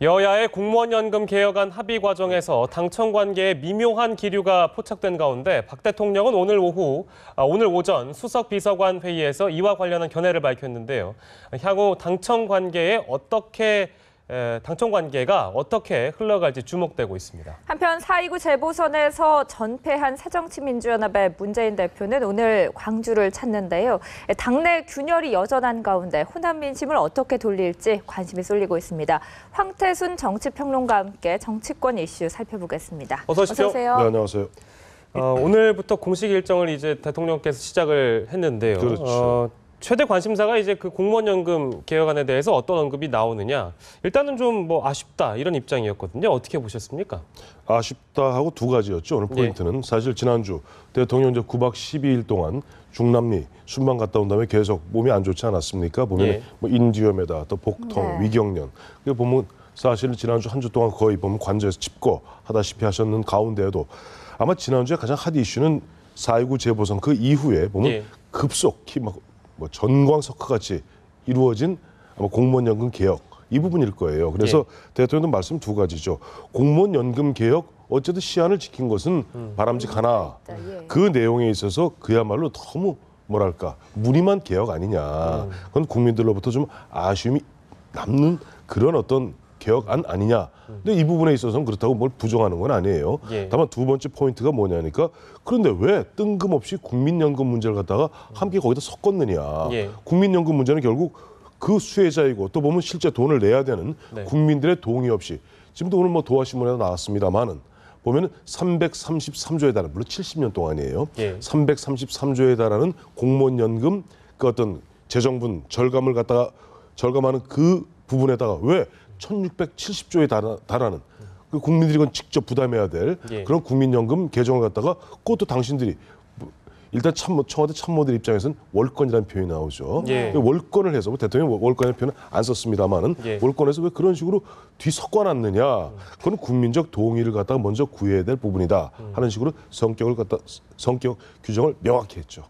여야의 공무원연금 개혁안 합의 과정에서 당청 관계에 미묘한 기류가 포착된 가운데 박 대통령은 오늘 오전 수석 비서관 회의에서 이와 관련한 견해를 밝혔는데요. 향후 당청 관계가 어떻게 흘러갈지 주목되고 있습니다. 한편 4.29 재보선에서 전패한 새정치민주연합의 문재인 대표는 오늘 광주를 찾는데요. 당내 균열이 여전한 가운데 호남 민심을 어떻게 돌릴지 관심이 쏠리고 있습니다. 황태순 정치평론가와 함께 정치권 이슈 살펴보겠습니다. 어서 오십시오. 어서 오세요. 네, 안녕하세요. 오늘부터 공식 일정을 이제 대통령께서 시작을 했는데요. 그렇죠. 최대 관심사가 이제 그 공무원연금 개혁안에 대해서 어떤 언급이 나오느냐. 일단은 좀 아쉽다 이런 입장이었거든요. 어떻게 보셨습니까? 아쉽다 하고 두 가지였죠. 오늘 포인트는 사실 지난주 대통령 이제 9박 12일 동안 중남미 순방 갔다 온 다음에 계속 몸이 안 좋지 않았습니까? 보면 인두염에다 또 복통, 위경련. 그 보면 사실 지난주 한 주 동안 거의 보면 관저에서 짚고 하다시피 하셨는 가운데에도 아마 지난주에 가장 핫 이슈는 4.29 재보선 그 이후에 보면 급속히 전광석화 같이 이루어진 아마 공무원연금 개혁 이 부분일 거예요. 그래서 대통령도 말씀 두 가지죠. 공무원연금 개혁 어쨌든 시한을 지킨 것은 바람직하나 그 내용에 있어서 그야말로 너무 뭐랄까 무리만 개혁 아니냐. 그건 국민들로부터 좀 아쉬움이 남는 그런 어떤 개혁안 아니냐. 근데 이 부분에 있어서는 그렇다고 뭘 부정하는 건 아니에요. 다만 두 번째 포인트가 뭐냐니까 그런데 왜 뜬금없이 국민연금 문제를 갖다가 함께 거기다 섞었느냐. 국민연금 문제는 결국 그 수혜자이고 또 보면 실제 돈을 내야 되는 국민들의 동의 없이 지금도 오늘 도화신문에도 나왔습니다만은 보면은 333조에 달하는 물론 70년 동안이에요. 333조에 달하는 공무원연금 그 어떤 재정분 절감하는 그 부분에다가 왜 1670조에 달하는 그 국민들이 이건 직접 부담해야 될 그런 국민연금 개정을 갖다가 그것도 당신들이 일단 청와대 참모들 입장에서는 월권이라는 표현이 나오죠. 월권을 해서 대통령이 월권이라는 표현은 안 썼습니다만은 월권에서 왜 그런 식으로 뒤섞어놨느냐. 그건 국민적 동의를 갖다가 먼저 구해야 될 부분이다 하는 식으로 성격 규정을 명확히 했죠.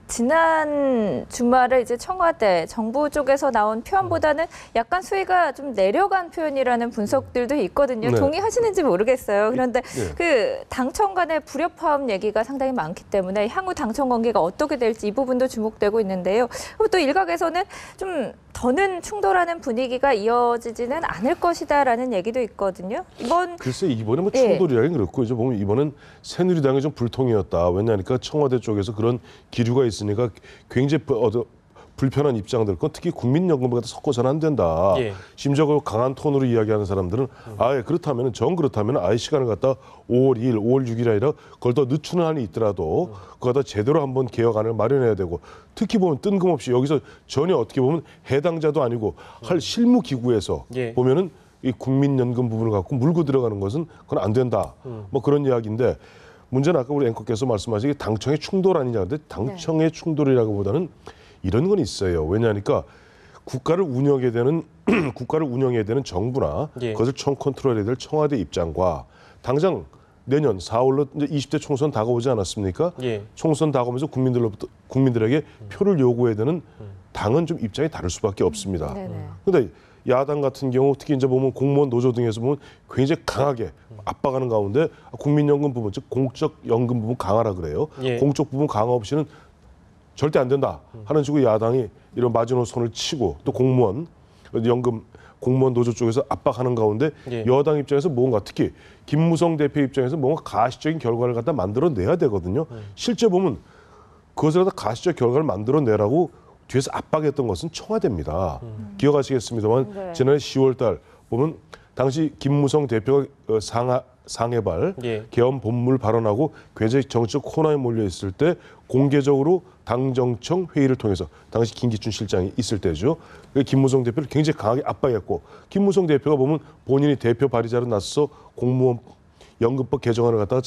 지난 주말에 이제 청와대 정부 쪽에서 나온 표현보다는 약간 수위가 좀 내려간 표현이라는 분석들도 있거든요. 동의하시는지 모르겠어요. 그런데 그 당청 간의 불협화음 얘기가 상당히 많기 때문에 향후 당청 관계가 어떻게 될지 이 부분도 주목되고 있는데요. 또 일각에서는 좀 더는 충돌하는 분위기가 이어지지는 않을 것이다라는 얘기도 있거든요. 글쎄 이번에 충돌이라긴 그렇고 이제 보면 이번은 새누리당이 좀 불통이었다. 왜냐하니까 청와대 쪽에서 그런 기류가 있으니까 굉장히 불편한 입장들, 그건 특히 국민연금을 갖다 섞어서는 안 된다. 심지어 그 강한 톤으로 이야기하는 사람들은 아예 그렇다면 아예 시간을 갖다 5월 2일, 5월 6일 아니라 그걸 더 늦추는 한이 있더라도 그거 다 제대로 한번 개혁안을 마련해야 되고 특히 보면 뜬금없이 여기서 전혀 어떻게 보면 해당자도 아니고 할 실무 기구에서 보면은 이 국민연금 부분을 갖고 물고 들어가는 것은 그건 안 된다. 그런 이야기인데 문제는 아까 우리 앵커께서 말씀하신 게 당청의 충돌 아니냐. 근데 당청의 충돌이라기보다는 이런 건 있어요. 왜냐하니까 국가를 운영해야 되는 정부나 그것을 컨트롤해야 될 청와대 입장과 당장 내년 4월로 이제 20대 총선 다가오지 않았습니까? 총선 다가오면서 국민들에게 표를 요구해야 되는 당은 좀 입장이 다를 수밖에 없습니다. 그런데 야당 같은 경우 특히 이제 보면 공무원 노조 등에서 보면 굉장히 강하게 압박하는 가운데 국민연금 부분, 즉 공적 연금 부분 강화라 그래요. 공적 부분 강화 없이는 절대 안 된다 하는 식으로 야당이 이런 마지노선을 치고 또 공무원 노조 쪽에서 압박하는 가운데 여당 입장에서 뭔가 특히 김무성 대표 입장에서 뭔가 가시적인 결과를 갖다 만들어내야 되거든요. 실제 보면 그것을 갖다 가시적 결과를 만들어내라고 뒤에서 압박했던 것은 청와대입니다. 기억하시겠습니다만 지난해 10월 달 보면 당시 김무성 대표가 상해발 계엄 본물 발언하고 굉장히 정치적 코너에 몰려 있을 때 공개적으로 당정청 회의를 통해서 당시 김기춘 실장이 있을 때죠. 김무성 대표를 굉장히 강하게 압박했고 김무성 대표가 보면 본인이 대표 발의자로 나서서 공무원 연금법 개정안을 갖다가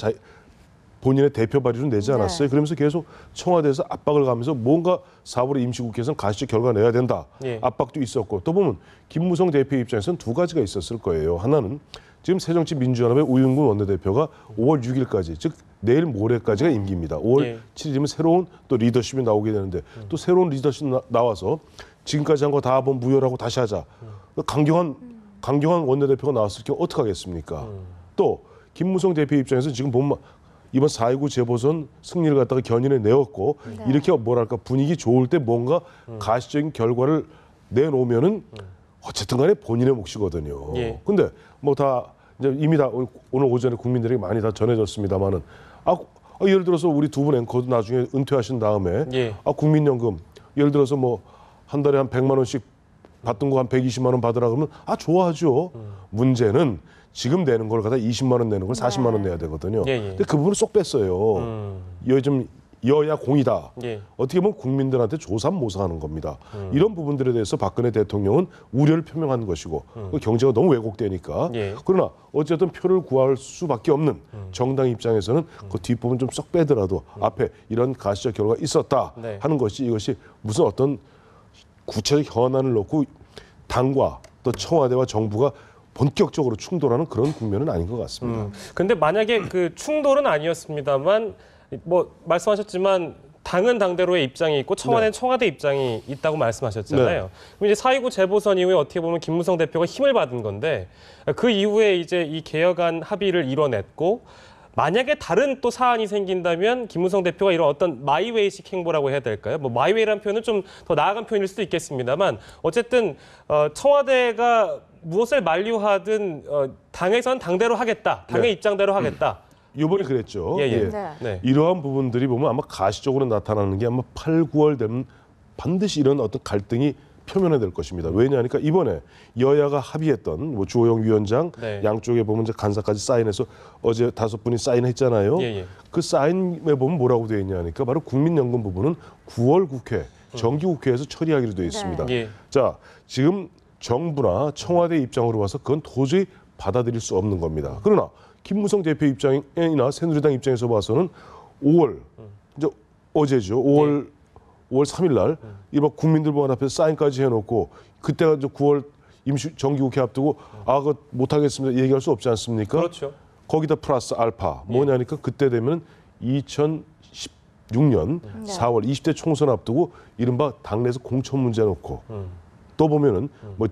본인의 대표 발의로 내지 않았어요. 그러면서 계속 청와대에서 압박을 가면서 뭔가 4월에 임시국회에서는 가시적 결과 내야 된다. 압박도 있었고 또 보면 김무성 대표 입장에서는 두 가지가 있었을 거예요. 하나는 지금 새정치민주연합의 우윤근 원내대표가 5월 6일까지 즉 내일 모레까지가 임기입니다. 5월 7일이면 새로운 또 리더십이 나오게 되는데 또 새로운 리더십 나와서 지금까지 한 거 다 한번 무효라고 다시 하자. 강경한 강경한 원내대표가 나왔을 경우 어떡하겠습니까? 또 김무성 대표 입장에서 지금 보면 이번 4.19 재보선 승리를 갖다가 견인해 내었고 이렇게 뭐랄까 분위기 좋을 때 뭔가 가시적인 결과를 내놓으면은 어쨌든 간에 본인의 몫이거든요. 예. 근데 뭐 다 이제 이미 다 오늘 오전에 국민들에게 많이 다 전해졌습니다만은 예를 들어서 우리 두 분 앵커도 나중에 은퇴하신 다음에 예. 국민연금 예를 들어서 뭐 한 달에 한 100만 원씩 받던 거 한 120만 원 받으라 그러면 좋아하죠. 문제는 지금 내는 걸 갖다 20만 원 내는 걸 40만 원 내야 되거든요. 예, 예. 근데 그 부분을 쏙 뺐어요. 요즘 여야 공이다. 예. 어떻게 보면 국민들한테 조삼모사하는 겁니다. 이런 부분들에 대해서 박근혜 대통령은 우려를 표명한 것이고 그 경제가 너무 왜곡되니까. 예. 그러나 어쨌든 표를 구할 수밖에 없는 정당 입장에서는 그 뒷부분 좀 쏙 빼더라도 앞에 이런 가시적 결과가 있었다 네. 하는 것이 이것이 무슨 어떤 구체적 현안을 놓고 당과 또 청와대와 정부가 본격적으로 충돌하는 그런 국면은 아닌 것 같습니다. 근데 만약에 그 충돌은 아니었습니다만 뭐 말씀하셨지만 당은 당대로의 입장이 있고 청와대는 청와대 입장이 있다고 말씀하셨잖아요. 그럼 이제 4.19 재보선 이후에 어떻게 보면 김무성 대표가 힘을 받은 건데 그 이후에 이제 이 개혁안 합의를 이뤄냈고 만약에 다른 또 사안이 생긴다면 김무성 대표가 이런 어떤 마이웨이식 행보라고 해야 될까요? 뭐 마이웨이라는 표현은 좀 더 나아간 표현일 수도 있겠습니다만 어쨌든 청와대가 무엇을 만류하든 당에서는 당대로 하겠다. 당의 입장대로 하겠다. 이번에 그랬죠. 예, 예. 예. 네. 네. 이러한 부분들이 보면 아마 가시적으로 나타나는 게 아마 8, 9월 되면 반드시 이런 어떤 갈등이 표면화될 것입니다. 왜냐하니까 이번에 여야가 합의했던 뭐 주호영 위원장 네. 양쪽에 보면 이제 간사까지 사인해서 어제 5분이 사인했잖아요. 예, 예. 그 사인에 보면 뭐라고 되어 있냐니까 바로 국민연금 부분은 9월 국회 정기국회에서 처리하기로 되어 있습니다. 예. 자, 지금 정부나 청와대 입장으로 봐서 그건 도저히 받아들일 수 없는 겁니다. 그러나 김무성 대표 입장이나 새누리당 입장에서 봐서는 5월 이제 어제죠. 5월 3일 날 이번 국민들보안 앞에서 사인까지 해놓고 그때가 이제 9월 임시 정기국회 앞두고 그거 못하겠습니다 얘기할 수 없지 않습니까? 그렇죠. 거기다 플러스 알파 뭐냐니까 그때 되면 2016년 4월 20대 총선 앞두고 이른바 당내에서 공천 문제 놓고 또 보면은 뭐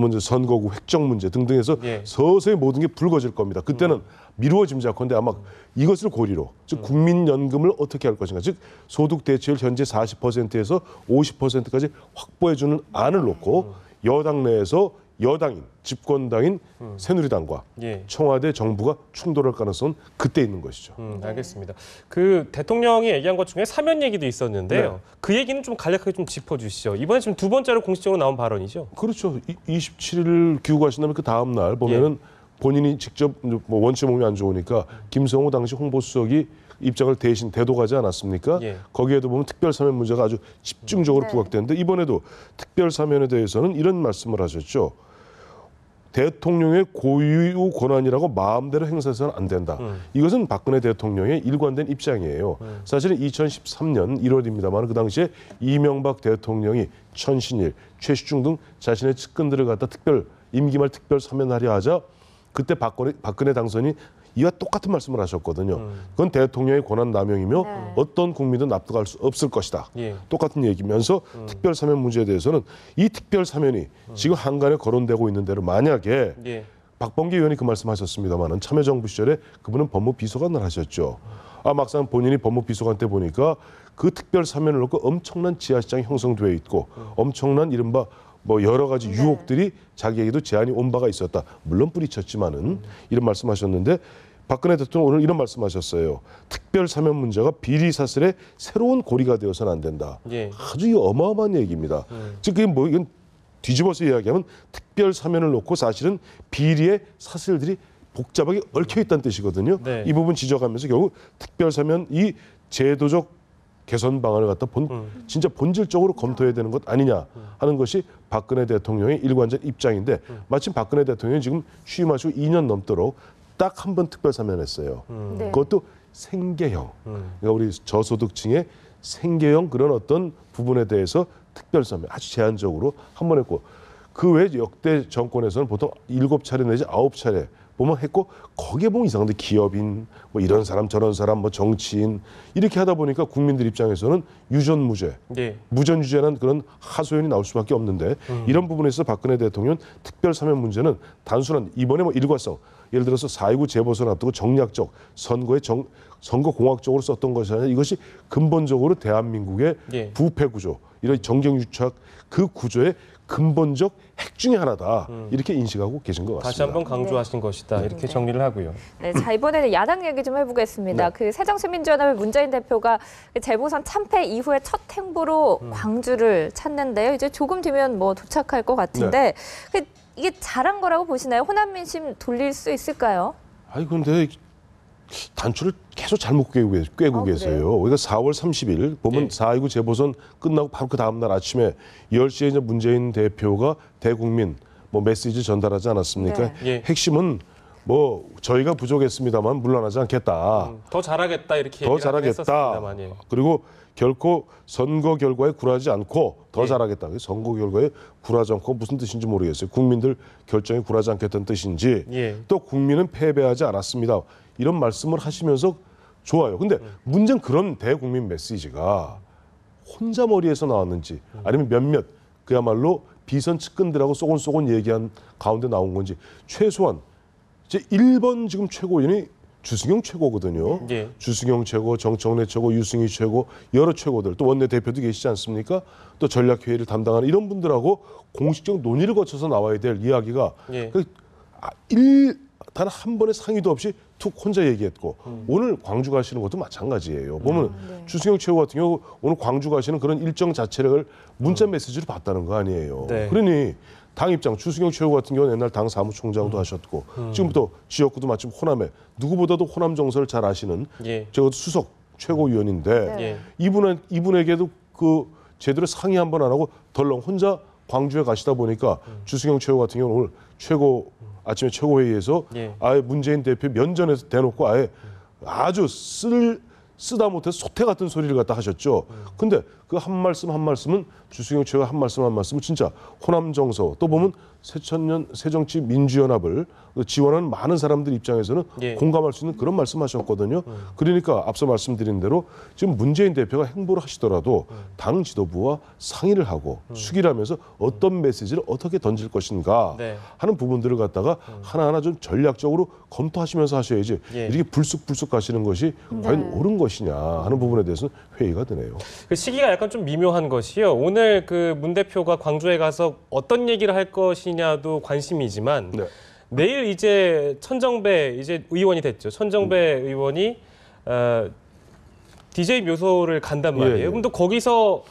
먼저 선거구 획정 문제 등등해서 예. 서서히 모든 게 불거질 겁니다. 그때는 미루어짐작컨대 아마 이것을 고리로 즉 국민연금을 어떻게 할 것인가 즉 소득 대체율 현재 40%에서 50%까지 확보해주는 안을 놓고 여당 내에서 여당인 집권당인 새누리당과 예. 청와대 정부가 충돌할 가능성은 그때 있는 것이죠. 알겠습니다. 그 대통령이 얘기한 것 중에 사면 얘기도 있었는데요. 네. 그 얘기는 좀 간략하게 좀 짚어주시죠. 이번에 지금 두 번째로 공식적으로 나온 발언이죠. 그렇죠. 27일 귀국하신 다음에 그 다음 날 보면은 본인이 직접 뭐 원체 몸이 안 좋으니까 김성호 당시 홍보수석이 입장을 대신 대도가지 않았습니까? 예. 거기에도 보면 특별 사면 문제가 아주 집중적으로 부각되는데 이번에도 특별 사면에 대해서는 이런 말씀을 하셨죠. 대통령의 고유 권한이라고 마음대로 행사해서는 안 된다. 이것은 박근혜 대통령의 일관된 입장이에요. 사실은 2013년 1월입니다만 그 당시에 이명박 대통령이 천신일, 최시중 등 자신의 측근들을 갖다 임기 말 특별 사면하려 하자 그때 박근혜 당선이 이와 똑같은 말씀을 하셨거든요. 그건 대통령의 권한 남용이며 어떤 국민도 납득할 수 없을 것이다. 예. 똑같은 얘기면서 특별 사면 문제에 대해서는 이 특별 사면이 지금 한간에 거론되고 있는 대로 만약에 예. 박범계 의원이 그 말씀하셨습니다만은 참여정부 시절에 그분은 법무비서관을 하셨죠. 막상 본인이 법무비서관 때 보니까 그 특별 사면을 놓고 엄청난 지하시장이 형성되어 있고 엄청난 이른바 뭐 여러 가지 유혹들이 자기에게도 제한이 온 바가 있었다. 물론 뿌리쳤지만은 이런 말씀하셨는데 박근혜 대통령 오늘 이런 말씀하셨어요. 특별 사면 문제가 비리 사슬의 새로운 고리가 되어서는 안 된다. 예. 아주 이 어마어마한 얘기입니다. 즉 그게 뭐 이건 뒤집어서 이야기하면 특별 사면을 놓고 사실은 비리의 사슬들이 복잡하게 얽혀 있다는 뜻이거든요. 네. 이 부분 지적하면서 결국 특별 사면 이 제도적 개선 방안을 갖다 진짜 본질적으로 검토해야 되는 것 아니냐 하는 것이 박근혜 대통령의 일관적 입장인데 마침 박근혜 대통령이 지금 취임하시고 2년 넘도록 딱 한 번 특별 사면했어요. 네. 그것도 생계형. 그러니까 우리 저소득층의 생계형 그런 어떤 부분에 대해서 특별 사면 아주 제한적으로 한 번 했고 그 외에 역대 정권에서는 보통 7차례 내지 9차례 보면 했고 거기에 보면 이상한데 기업인 뭐 이런 사람 저런 사람 뭐 정치인 이렇게 하다 보니까 국민들 입장에서는 유전무죄, 예. 무전유죄라는 그런 하소연이 나올 수밖에 없는데 이런 부분에서 박근혜 대통령 특별 사면 문제는 단순한 이번에 뭐 일과성 예를 들어서 4.29 재보선 앞두고 정략적 선거 공학적으로 썼던 것이 아니라 이것이 근본적으로 대한민국의 예. 부패 구조 이런 정경유착 그 구조의 근본적 핵 중에 하나다 이렇게 인식하고 계신 것 같습니다. 다시 한번 강조하신 것이다. 이렇게 정리를 하고요. 네, 자 이번에는 야당 얘기 좀 해보겠습니다. 네. 그 새정치민주연합의 문재인 대표가 그 재보선 참패 이후에 첫 행보로 광주를 찾는데요. 이제 조금 뒤면 뭐 도착할 것 같은데 그 이게 잘한 거라고 보시나요? 호남 민심 돌릴 수 있을까요? 아니 근데 단추를 계속 잘못 꿰고 계세요. 우리가 4월 30일 보면 예. 4.29 재보선 끝나고 바로 그 다음 날 아침에 10시에 이제 문재인 대표가 대국민 뭐 메시지 전달하지 않았습니까? 네. 예. 핵심은 뭐 저희가 부족했습니다만 물러나지 않겠다. 더 잘하겠다 이렇게 더 얘기를 잘하겠다. 했었습니다만, 예. 그리고 결코 선거 결과에 굴하지 않고 더 예. 잘하겠다. 선거 결과에 굴하지 않고 무슨 뜻인지 모르겠어요. 국민들 결정에 굴하지 않겠다는 뜻인지 예. 또 국민은 패배하지 않았습니다. 이런 말씀을 하시면서 좋아요. 근데 문제는 그런 대국민 메시지가 혼자 머리에서 나왔는지 아니면 몇몇 그야말로 비선 측근들하고 쏘곤쏘곤 얘기한 가운데 나온 건지 최소한 이제 1번 지금 최고위원이 주승용 최고거든요. 예. 주승용 최고, 정청래 최고, 유승희 최고 여러 최고들 또 원내대표도 계시지 않습니까? 또 전략회의를 담당하는 이런 분들하고 공식적 논의를 거쳐서 나와야 될 이야기가 예. 단 한 번의 상의도 없이 툭 혼자 얘기했고 오늘 광주 가시는 것도 마찬가지예요. 보면 네. 주승용 최고 같은 경우 오늘 광주 가시는 그런 일정 자체를 문자 메시지로 봤다는 거 아니에요. 네. 그러니 당 입장 주승용 최고 같은 경우는 옛날 당 사무총장도 하셨고 지금부터 지역구도 마침 호남에 누구보다도 호남 정서를 잘 아시는 예. 제가 수석 최고위원인데 예. 이분에게도 그 제대로 상의 한번 안 하고 덜렁 혼자 광주에 가시다 보니까 주승용 최고 같은 경우는 오늘 아침에 최고회의에서 예. 아예 문재인 대표 면전에서 대놓고 아예 아주 쓰다 못해서 소태 같은 소리를 갖다 하셨죠. 근데 그 한 말씀은 주승용 최고가 한 말씀은 진짜 호남 정서 또 보면 새천년 새정치민주연합을 지원하는 많은 사람들 입장에서는 예. 공감할 수 있는 그런 말씀하셨거든요. 그러니까 앞서 말씀드린 대로 지금 문재인 대표가 행보를 하시더라도 당 지도부와 상의를 하고 수기를 하면서 어떤 메시지를 어떻게 던질 것인가 네. 하는 부분들을 갖다가 하나하나 좀 전략적으로 검토하시면서 하셔야지 예. 이렇게 불쑥불쑥 가시는 것이 과연 옳은 것이냐 하는 부분에 대해서는 회의가 되네요. 그 시기가 약간 좀 미묘한 것이요. 오늘 그 문 대표가 광주에 가서 어떤 얘기를 할 것이냐도 관심이지만 네. 내일 이제 천정배 이제 의원이 됐죠. 천정배 의원이 DJ 묘소를 간단 말이에요. 예, 예. 그럼 또 거기서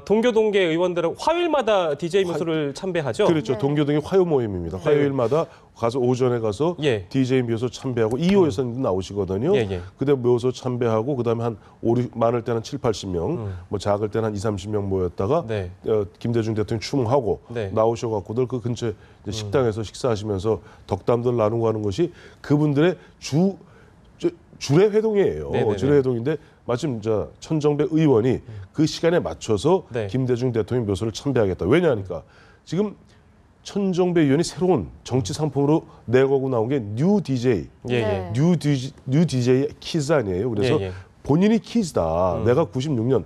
동교동계 의원들은 화요일마다 DJ 묘소를 참배하죠. 그렇죠. 동교동의 화요 모임입니다. 화요일마다 가서 오전에 가서 예. DJ 묘소 참배하고 2호 여사님도 나오시거든요. 예, 예. 그다음 묘소 참배하고 그다음에 한 많을 때는 7, 80명, 뭐 작을 때는 한 2, 30명 모였다가 네. 김대중 대통령 추모하고 네. 나오셔갖고들 그 근처 이제 식당에서 식사하시면서 덕담들 나누고 하는 것이 그분들의 주례 회동이에요. 네네네. 주례 회동인데 마침 천정배 의원이 그 시간에 맞춰서 네. 김대중 대통령 묘소를 참배하겠다. 왜냐하니까 지금 천정배 의원이 새로운 정치 상품으로 내고 나온 게 뉴 DJ, 예, 네. 예. 뉴 DJ 키즈 아니에요. 그래서 예, 예. 본인이 키즈다. 내가 96년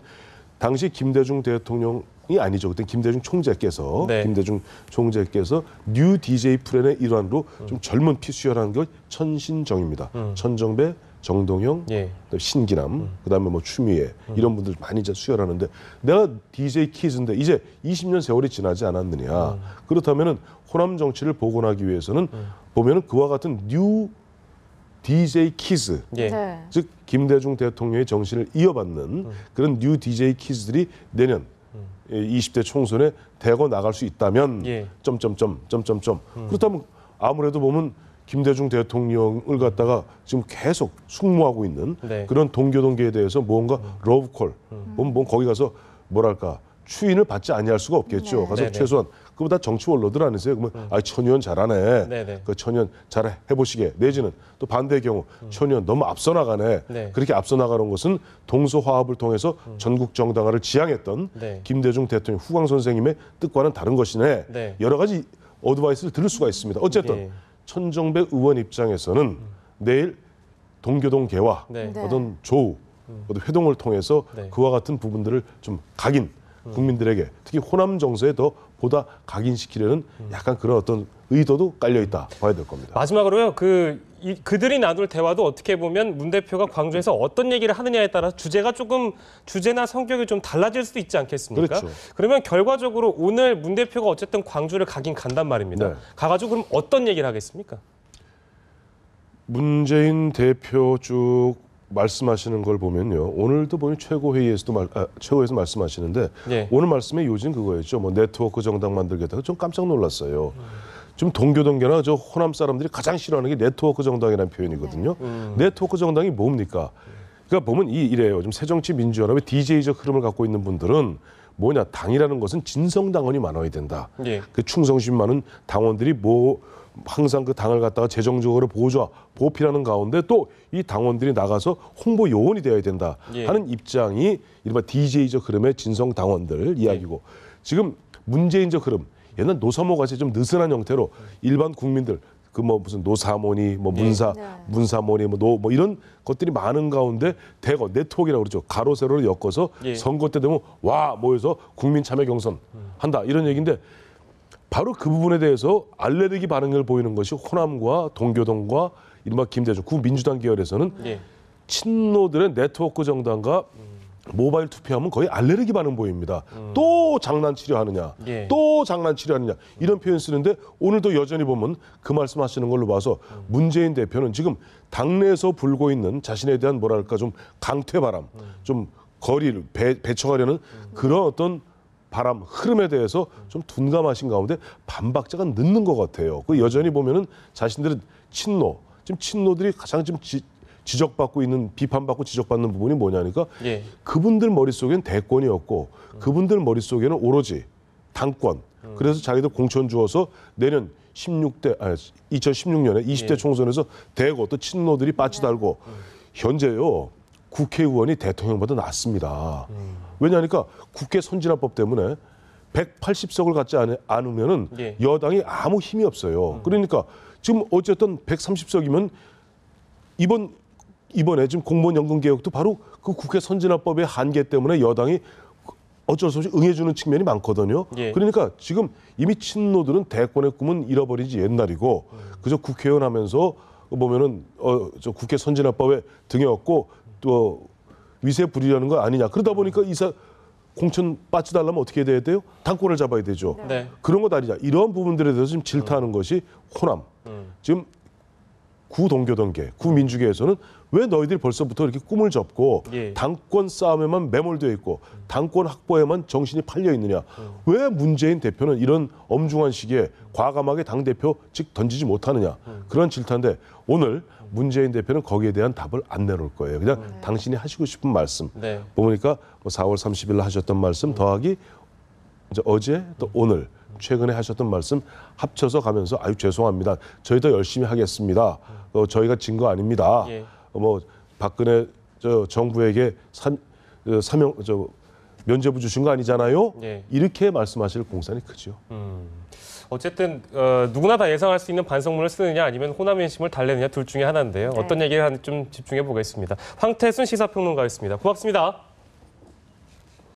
당시 김대중 대통령이 아니죠. 그때 김대중 총재께서 네. 뉴 DJ 플랜의 일환으로 좀 젊은 피 수혈하는 게 천신정입니다. 천정배, 정동영, 예. 신기남, 그다음에 뭐 추미애 이런 분들 많이 이제 수혈하는데 내가 DJ 키즈인데 이제 20년 세월이 지나지 않았느냐. 그렇다면은 호남 정치를 복원하기 위해서는 보면은 그와 같은 뉴 DJ 키즈, 예. 네. 즉 김대중 대통령의 정신을 이어받는 그런 뉴 DJ 키즈들이 내년 20대 총선에 대거 나갈 수 있다면 예. 그렇다면 아무래도 보면 김대중 대통령을 갖다가 지금 계속 숙모하고 있는 네. 그런 동교동계에 대해서 뭔가 러브콜, 뭐 거기 가서 뭐랄까 추인을 받지 아니할 수가 없겠죠. 네. 가서 네네. 최소한 그보다 정치 원로들 아니세요? 그러면 천 의원 잘하네. 네네. 그 천 의원 잘 해보시게. 내지는 또 반대의 경우 천 의원 너무 앞서 나가네. 네. 그렇게 앞서 나가는 것은 동서화합을 통해서 전국 정당화를 지향했던 네. 김대중 대통령 후광 선생님의 뜻과는 다른 것이네. 네. 여러 가지 어드바이스를 들을 수가 있습니다. 어쨌든 예. 천정배 의원 입장에서는 내일 동교동계와 네. 네. 어떤 조우, 어떤 회동을 통해서 네. 그와 같은 부분들을 좀 각인, 국민들에게 특히 호남 정서에 더 보다 각인시키려는 약간 그런 어떤 의도도 깔려 있다 봐야 될 겁니다. 마지막으로요. 그들이 나눌 대화도 어떻게 보면 문 대표가 광주에서 어떤 얘기를 하느냐에 따라 주제나 성격이 좀 달라질 수도 있지 않겠습니까? 그렇죠. 그러면 결과적으로 오늘 문 대표가 어쨌든 광주를 가긴 간단 말입니다. 네. 가가지고 그럼 어떤 얘기를 하겠습니까? 문재인 대표 쭉 말씀하시는 걸 보면요. 오늘도 보니 최고회의에서 말씀하시는데 예. 오늘 말씀의 요지는 그거였죠. 뭐 네트워크 정당 만들겠다고 좀 깜짝 놀랐어요. 좀 동교동계나 저 호남 사람들이 가장 싫어하는 게 네트워크 정당이라는 표현이거든요. 네트워크 정당이 뭡니까? 그러니까 보면 이래요. 좀 새정치민주연합의 DJ적 흐름을 갖고 있는 분들은 뭐냐? 당이라는 것은 진성당원이 많아야 된다. 예. 그 충성심 많은 당원들이 항상 그 당을 갖다가 재정적으로 보필하는 가운데 또 이 당원들이 나가서 홍보 요원이 되어야 된다 예. 하는 입장이 이른바 DJ적 흐름의 진성 당원들 이야기고 지금 문재인적 흐름 옛날 노사모 같이 좀 느슨한 형태로 일반 국민들 그 뭐 무슨 노사모니 뭐 문사모니 뭐 이런 것들이 많은 가운데 대거 네트워크라고 그러죠. 가로 세로를 엮어서 예. 선거 때 되면 와 모여서 국민 참여 경선 한다 이런 얘기인데 바로 그 부분에 대해서 알레르기 반응을 보이는 것이 호남과 동교동과 이른바 김대중 구민주당 계열에서는 예. 친노들의 네트워크 정당과 모바일 투표하면 거의 알레르기 반응 보입니다. 또 장난치려 하느냐, 예. 또 장난치려 하느냐 이런 표현 쓰는데 오늘도 여전히 보면 그 말씀하시는 걸로 봐서 문재인 대표는 지금 당내에서 불고 있는 자신에 대한 뭐랄까 좀 강퇴바람, 좀 거리를 배척하려는 그런 어떤 바람 흐름에 대해서 좀 둔감하신 가운데 반박자가 늦는 것 같아요. 그 여전히 보면은 자신들은 지금 친노들이 가장 지금 지적받고 있는 비판받고 지적받는 부분이 뭐냐니까 예. 그분들 머릿속엔 대권이었고 그분들 머릿속에는 오로지 당권. 그래서 자기들 공천 주어서 내년 2016년에 20대 예. 총선에서 대거 또 친노들이 빠지 달고 현재요. 국회의원이 대통령보다 낫습니다. 왜냐하니까 국회 선진화법 때문에 180석을 갖지 않으면은 예. 여당이 아무 힘이 없어요. 그러니까 지금 어쨌든 130석이면 이번에 지금 공무원 연금 개혁도 바로 그 국회 선진화법의 한계 때문에 여당이 어쩔 수 없이 응해주는 측면이 많거든요. 예. 그러니까 지금 이미 친노들은 대권의 꿈은 잃어버린 지 옛날이고 그저 국회의원 하면서 보면은 저 국회 선진화법에 등에 업고 또 위세 부리려는 거 아니냐. 그러다 보니까 공천 빠지 달라면 어떻게 돼야 돼요? 당권을 잡아야 되죠. 네. 그런 것 아니냐. 이런 부분들에 대해서 지금 질타하는 것이 호남. 지금 구동교동계, 구민주계에서는 왜 너희들이 벌써부터 이렇게 꿈을 접고 예. 당권 싸움에만 매몰되어 있고 당권 확보에만 정신이 팔려 있느냐. 왜 문재인 대표는 이런 엄중한 시기에 과감하게 당대표직 던지지 못하느냐. 그런 질타인데 오늘 문재인 대표는 거기에 대한 답을 안 내놓을 거예요. 그냥 당신이 하시고 싶은 말씀. 네. 보니까 4월 30일 날 하셨던 말씀 더하기 이제 어제 또 오늘 최근에 하셨던 말씀 합쳐서 가면서 아유 죄송합니다. 저희 더 열심히 하겠습니다. 저희가 진 거 아닙니다. 예. 뭐 박근혜 정부에게 면죄부 주신 거 아니잖아요. 예. 이렇게 말씀하실 공산이 크죠. 어쨌든 누구나 다 예상할 수 있는 반성문을 쓰느냐 아니면 호남 인심을 달래느냐 둘 중에 하나인데요. 네. 어떤 얘기를 하는지 좀 집중해 보겠습니다. 황태순 시사평론가였습니다. 고맙습니다.